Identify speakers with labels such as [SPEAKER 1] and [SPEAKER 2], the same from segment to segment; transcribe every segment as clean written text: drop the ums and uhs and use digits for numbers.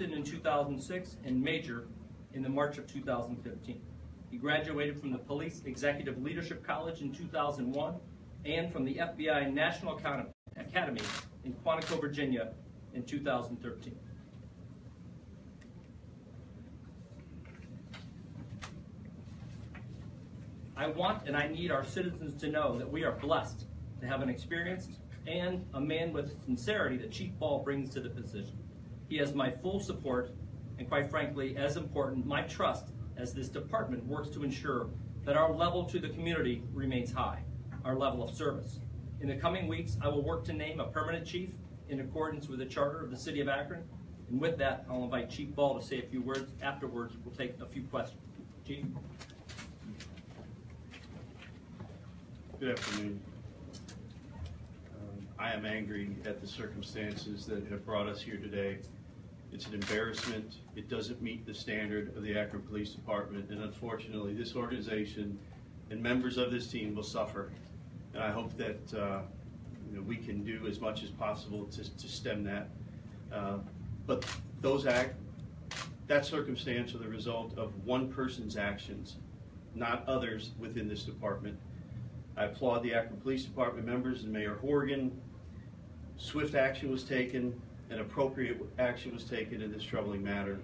[SPEAKER 1] captain in 2006 and major in the March of 2015. He graduated from the Police Executive Leadership College in 2001 and from the FBI National Academy in Quantico, Virginia in 2013. I want and I need our citizens to know that we are blessed to have an experienced and a man with sincerity that Chief Ball brings to the position. He has my full support and, quite frankly, as important, my trust as this department works to ensure that our level to the community remains high, our level of service. In the coming weeks, I will work to name a permanent chief in accordance with the charter of the City of Akron. And with that, I'll invite Chief Ball to say a few words. Afterwards, we'll take a few questions. Chief?
[SPEAKER 2] Good afternoon. I am angry at the circumstances that have brought us here today. It's an embarrassment. It doesn't meet the standard of the Akron Police Department, and unfortunately, this organization and members of this team will suffer. And I hope that we can do as much as possible to stem that. But that circumstance are the result of one person's actions, not others within this department. I applaud the Akron Police Department members and Mayor Horrigan. Swift action was taken, and appropriate action was taken in this troubling matter.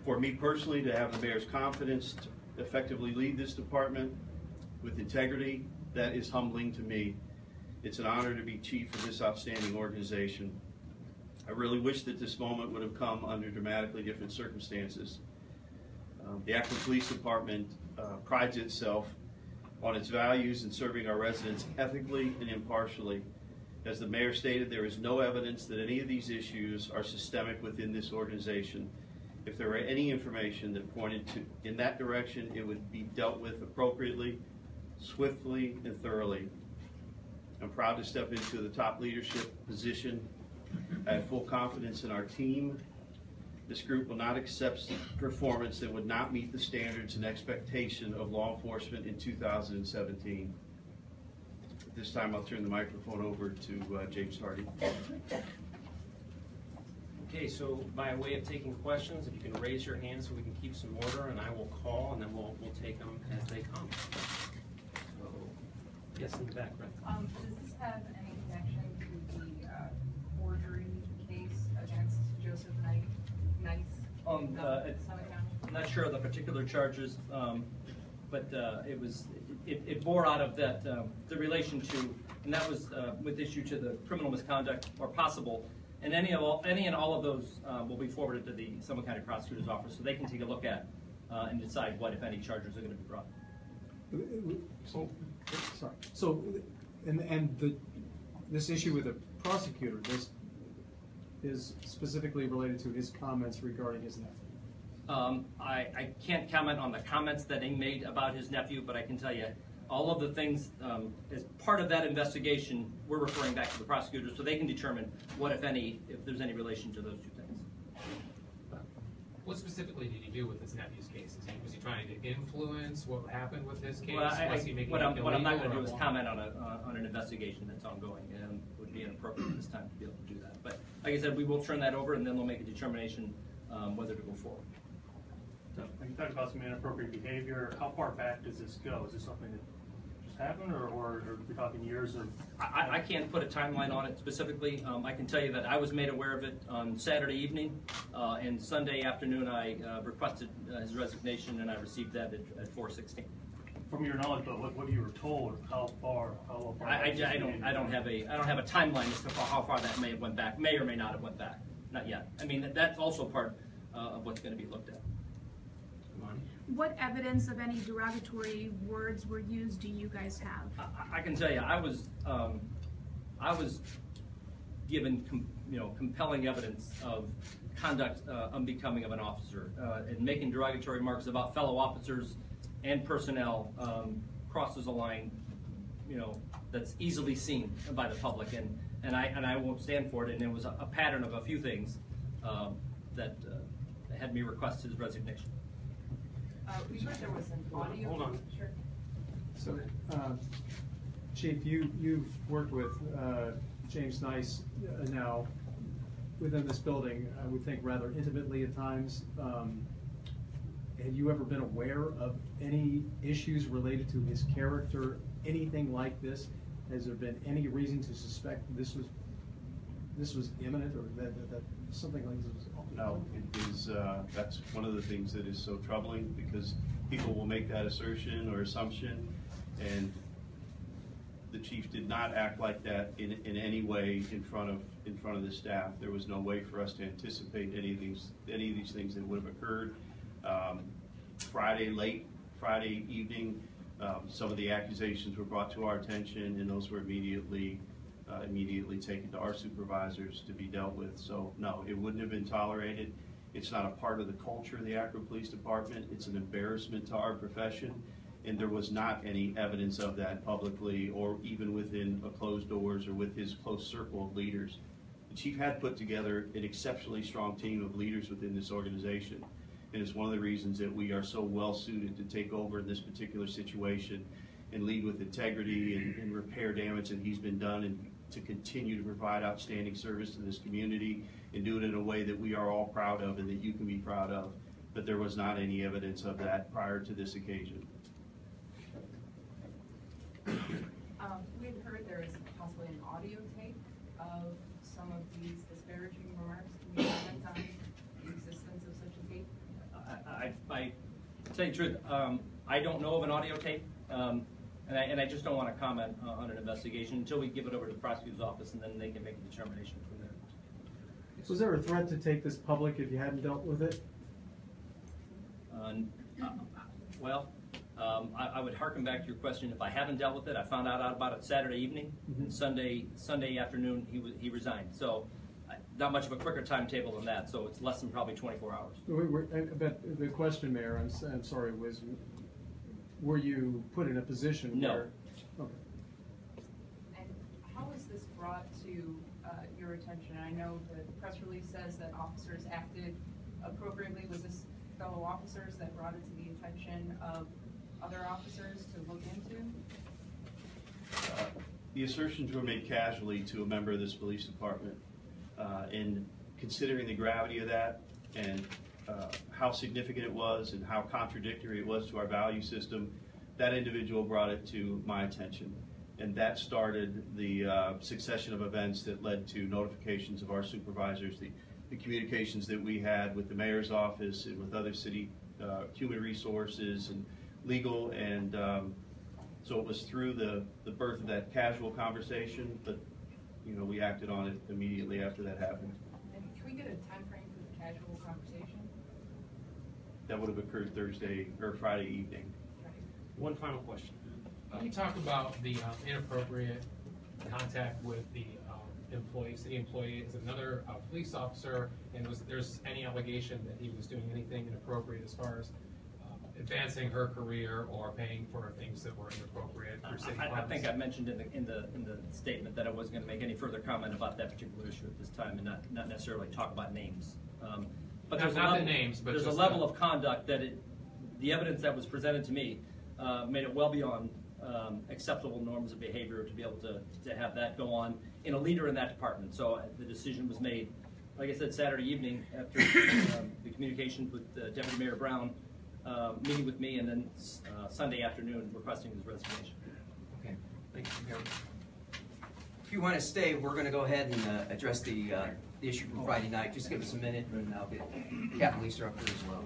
[SPEAKER 2] For me personally, to have the mayor's confidence to effectively lead this department with integrity, that is humbling to me. It's an honor to be chief of this outstanding organization. I really wish that this moment would have come under dramatically different circumstances. The Akron Police Department prides itself on its values in serving our residents ethically and impartially. As the mayor stated, there is no evidence that any of these issues are systemic within this organization. If there were any information that pointed in that direction, it would be dealt with appropriately, swiftly, and thoroughly. I'm proud to step into the top leadership position. I have full confidence in our team. This group will not accept performance that would not meet the standards and expectation of law enforcement in 2017. At this time, I'll turn the microphone over to James Hardy.
[SPEAKER 3] Okay, so by way of taking questions, if you can raise your hand so we can keep some order, and I will call, and then we'll take them as they come. So, yes, in the back, right?
[SPEAKER 4] Does this have any connection to the forgery case against Joseph Knight?
[SPEAKER 1] I'm not sure of the particular charges, but it bore out of that the relation to, and that was with issue to the criminal misconduct or possible, and any and all of those will be forwarded to the Summit County Prosecutor's Office so they can take a look at and decide what, if any, charges are going to be brought.
[SPEAKER 5] This issue with the prosecutor, this is specifically related to his comments regarding his nephew.
[SPEAKER 1] I can't comment on the comments that he made about his nephew, but I can tell you all of the things as part of that investigation, we're referring back to the prosecutors so they can determine what, if any, if there's any relation to those two things.
[SPEAKER 6] What specifically did he do with his nephew's case? Was he trying to influence what happened with his case?
[SPEAKER 1] Well,
[SPEAKER 6] was he making
[SPEAKER 1] what I'm not going to do is
[SPEAKER 6] what?
[SPEAKER 1] comment on an investigation that's ongoing, and would be inappropriate at this time to be able to do that. But like I said, we will turn that over, and then we'll make a determination whether to go forward.
[SPEAKER 7] So, when you talk about some inappropriate behavior, how far back does this go? Is this something that just happened, or are we talking years of?
[SPEAKER 1] I can't put a timeline on it specifically. I can tell you that I was made aware of it on Saturday evening, and Sunday afternoon I requested his resignation, and I received that at 4:16.
[SPEAKER 7] From your knowledge, but what you were told, how far?
[SPEAKER 1] I don't have a timeline as to how far that may have went back, may or may not have went back. Not yet. I mean, that's also part of what's going to be looked at.
[SPEAKER 8] What evidence of any derogatory words were used do you guys have?
[SPEAKER 1] I can tell you, I was given compelling evidence of conduct unbecoming of an officer, and making derogatory remarks about fellow officers and personnel crosses a line, that's easily seen by the public, and I won't stand for it. And it was a pattern of a few things that had me request his resignation.
[SPEAKER 4] We heard there was an audio.
[SPEAKER 7] Hold on.
[SPEAKER 4] Sure.
[SPEAKER 5] So, Chief, you've worked with James Nice now within this building, I would think rather intimately at times. Have you ever been aware of any issues related to his character, anything like this? Has there been any reason to suspect this was imminent, or that something like this was?
[SPEAKER 2] No, it is. That's one of the things that is so troubling, because people will make that assertion or assumption, and the chief did not act like that in any way in front of the staff. There was no way for us to anticipate any of these things that would have occurred. Late Friday evening, some of the accusations were brought to our attention, and those were immediately taken to our supervisors to be dealt with. So no, it wouldn't have been tolerated. It's not a part of the culture of the Akron Police Department. It's an embarrassment to our profession, and there was not any evidence of that publicly or even within closed doors or with his close circle of leaders. The chief had put together an exceptionally strong team of leaders within this organization, and it's one of the reasons that we are so well suited to take over in this particular situation and lead with integrity and repair damage that he's been done, and to continue to provide outstanding service to this community and do it in a way that we are all proud of and that you can be proud of. But there was not any evidence of that prior to this occasion.
[SPEAKER 4] We've heard there is possibly an audio tape of some of these disparaging remarks. Can you comment on the existence of such a tape?
[SPEAKER 1] I tell you the truth, I don't know of an audio tape, and I just don't want to comment on an investigation until we give it over to the prosecutor's office, and then they can make a determination from there.
[SPEAKER 5] Was there a threat to take this public if you hadn't dealt with it?
[SPEAKER 1] I would harken back to your question. If I haven't dealt with it, I found out about it Saturday evening, and Sunday afternoon he resigned. So not much of a quicker timetable than that. So it's less than probably 24 hours.
[SPEAKER 5] But the question, Mayor, I'm sorry, was, were you put in a position where?
[SPEAKER 1] No.
[SPEAKER 5] Okay.
[SPEAKER 4] And how was this brought to your attention? I know the press release says that officers acted appropriately. Was this fellow officers that brought it to the attention of other officers to look into?
[SPEAKER 2] The assertions were made casually to a member of this police department. And considering the gravity of that and how significant it was and how contradictory it was to our value system, that individual brought it to my attention. And that started the succession of events that led to notifications of our supervisors, the communications that we had with the mayor's office and with other city human resources and legal, and so it was through the birth of that casual conversation, but we acted on it immediately after that happened.
[SPEAKER 4] And can we get a time frame for the casual conversation?
[SPEAKER 2] That would have occurred Thursday or Friday evening.
[SPEAKER 3] One final question.
[SPEAKER 6] Can you talk about the inappropriate contact with the city employee? Is another police officer, and there's any allegation that he was doing anything inappropriate as far as advancing her career or paying for things that were inappropriate for city funds?
[SPEAKER 1] I think I mentioned in the statement that I wasn't going to make any further comment about that particular issue at this time, and not necessarily talk about names. But there's a level of conduct that the evidence that was presented to me made it well beyond acceptable norms of behavior to be able to have that go on in a leader in that department. So the decision was made, like I said, Saturday evening after the communication with Deputy Mayor Brown, meeting with me, and then Sunday afternoon requesting his resignation.
[SPEAKER 9] Okay, thank you, Mayor. If you want to stay, we're going to go ahead and address the issue from Friday night. Just give us a minute, and I'll get Captain Lisa up here as well.